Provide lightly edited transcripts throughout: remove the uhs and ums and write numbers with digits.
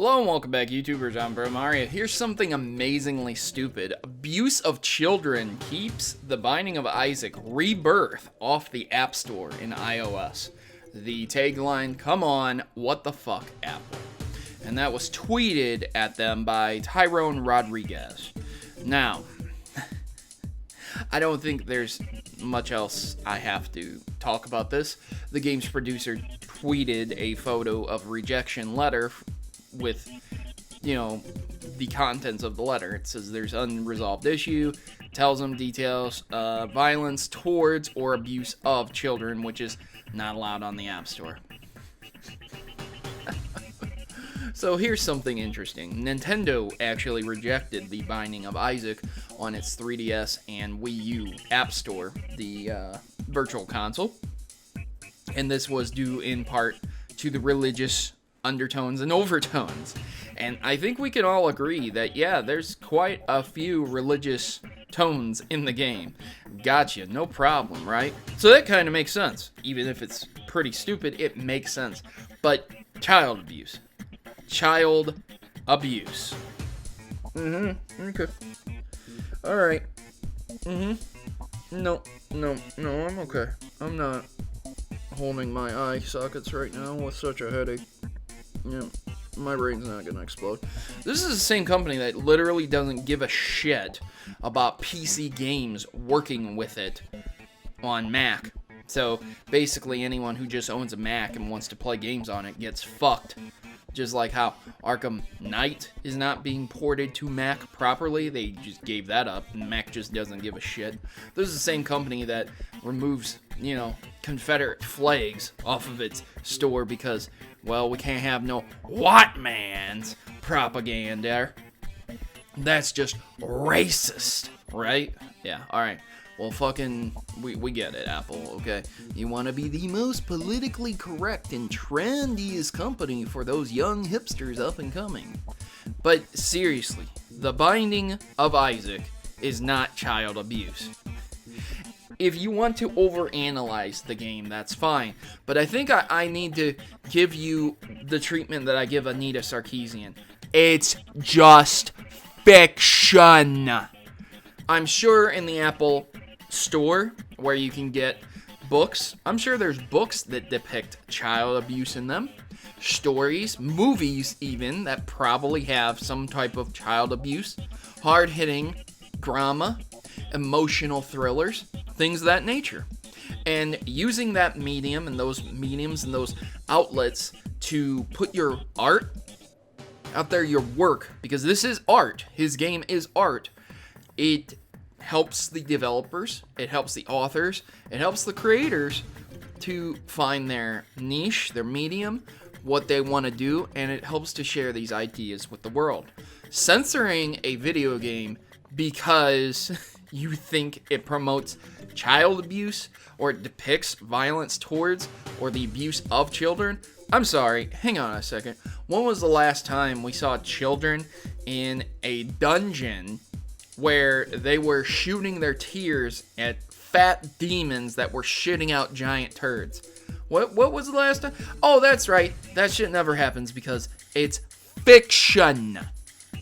Hello and welcome back, YouTubers. I'm Protomario. Here's something amazingly stupid. Abuse of children keeps The Binding of Isaac Rebirth off the App Store in iOS. The tagline, come on, what the fuck, Apple? And that was tweeted at them by Tyrone Rodriguez. Now, I don't think there's much else I have to talk about this. The game's producer tweeted a photo of rejection letter with, the contents of the letter. It says there's unresolved issue, tells them details, violence towards or abuse of children, which is not allowed on the App Store. So here's something interesting. Nintendo actually rejected The Binding of Isaac on its 3DS and Wii U App Store, the virtual console. And this was due in part to the religious undertones and overtones. And I think we can all agree that, yeah, there's quite a few religious tones in the game. Gotcha, no problem, right? So that kind of makes sense. Even if it's pretty stupid, it makes sense. But child abuse. Child abuse. Okay. Alright. No, I'm okay. I'm not holding my eye sockets right now with such a headache. Yeah, my brain's not gonna explode. This is the same company that literally doesn't give a shit about PC games working with it on Mac. So basically anyone who just owns a Mac and wants to play games on it gets fucked. Just like how Arkham Knight is not being ported to Mac properly. They just gave that up, and Mac just doesn't give a shit. This is the same company that removes, Confederate flags off of its store because, well, we can't have no white man's propaganda. That's just racist, right? Yeah, alright. Well, fucking, we get it, Apple, okay? You want to be the most politically correct and trendiest company for those young hipsters up and coming. But seriously, The Binding of Isaac is not child abuse. If you want to overanalyze the game, that's fine. But I think I need to give you the treatment that I give Anita Sarkeesian. It's just fiction. I'm sure in the Apple Store where you can get books, I'm sure there's books that depict child abuse in them. Stories, movies even, that probably have some type of child abuse. Hard-hitting drama, emotional thrillers, things of that nature. And using that medium and those mediums and those outlets to put your art out there, your work, because this is art. His game is art. It helps the developers, it helps the authors, it helps the creators to find their niche, their medium, what they want to do, and it helps to share these ideas with the world. Censoring a video game because you think it promotes child abuse or it depicts violence towards or the abuse of children, I'm sorry, hang on a second. When was the last time we saw children in a dungeon where they were shooting their tears at fat demons that were shitting out giant turds? What was the last time? Oh, that's right. That shit never happens because it's fiction.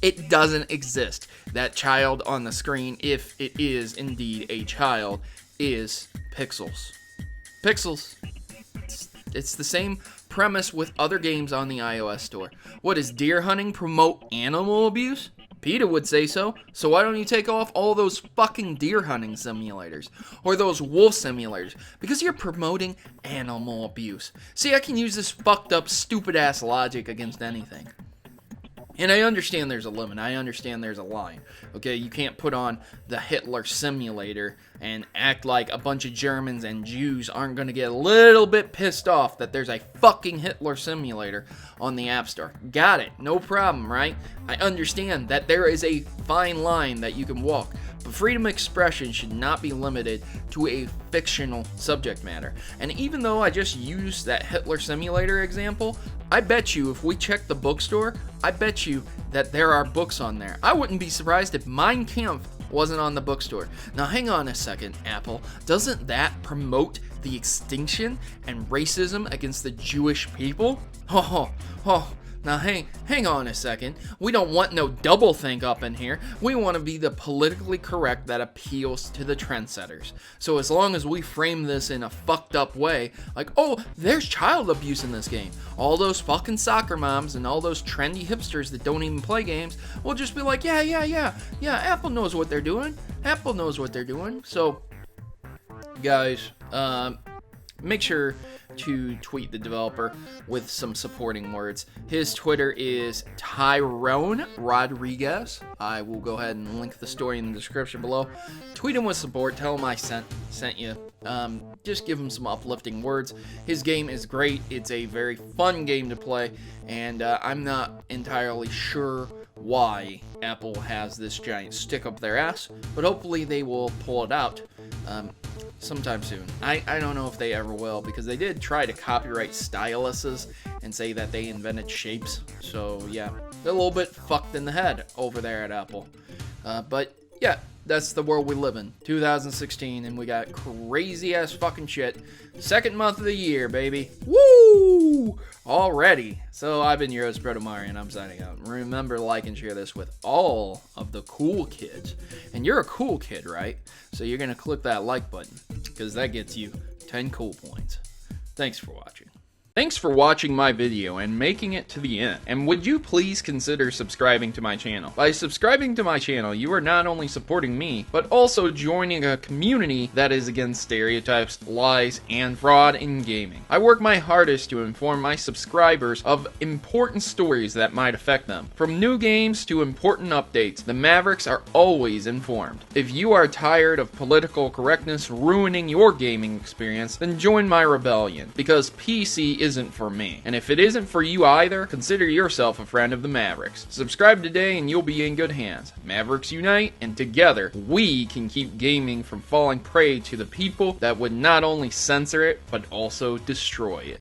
It doesn't exist. That child on the screen, if it is indeed a child, is pixels. Pixels. It's the same premise with other games on the iOS store. What, does deer hunting promote animal abuse? PETA would say so. So why don't you take off all those fucking deer hunting simulators? Or those wolf simulators? Because you're promoting animal abuse. See, I can use this fucked up, stupid ass logic against anything. And I understand there's a limit. I understand there's a line. Okay, you can't put on the Hitler simulator and act like a bunch of Germans and Jews aren't going to get a little bit pissed off that there's a fucking Hitler simulator on the App Store. Got it. No problem, right? I understand that there is a fine line that you can walk. But freedom of expression should not be limited to a fictional subject matter. And even though I just used that Hitler simulator example, I bet you if we check the bookstore, I bet you that there are books on there. I wouldn't be surprised if Mein Kampf wasn't on the bookstore. Now hang on a second, Apple. Doesn't that promote the extinction and racism against the Jewish people? Now, hang on a second. We don't want no doublethink up in here. We want to be the politically correct that appeals to the trendsetters. So as long as we frame this in a fucked up way, like, oh, there's child abuse in this game. All those fucking soccer moms and all those trendy hipsters that don't even play games will just be like, yeah, Apple knows what they're doing. Apple knows what they're doing. So, guys, make sure to tweet the developer with some supporting words. His Twitter is Tyrone Rodriguez. I will go ahead and link the story in the description below. Tweet him with support. Tell him I sent you. Just give him some uplifting words. His game is great. It's a very fun game to play, and I'm not entirely sure why Apple has this giant stick up their ass, but hopefully they will pull it out sometime soon. I don't know if they ever will, because they did try to copyright styluses and say that they invented shapes. So yeah, they're a little bit fucked in the head over there at Apple. But yeah, that's the world we live in. 2016, and we got crazy ass fucking shit. Second month of the year, baby. Woo! Already. So I've been your host, Protomario, and I'm signing out. Remember to like and share this with all of the cool kids. And you're a cool kid, right? So you're going to click that like button, because that gets you 10 cool points. Thanks for watching. Thanks for watching my video and making it to the end. And would you please consider subscribing to my channel? By subscribing to my channel, you are not only supporting me, but also joining a community that is against stereotypes, lies, and fraud in gaming. I work my hardest to inform my subscribers of important stories that might affect them. From new games to important updates, the Mavericks are always informed. If you are tired of political correctness ruining your gaming experience, then join my rebellion, because PC isn't for me. And if it isn't for you either, consider yourself a friend of the Mavericks. Subscribe today and you'll be in good hands. Mavericks unite, and together we can keep gaming from falling prey to the people that would not only censor it, but also destroy it.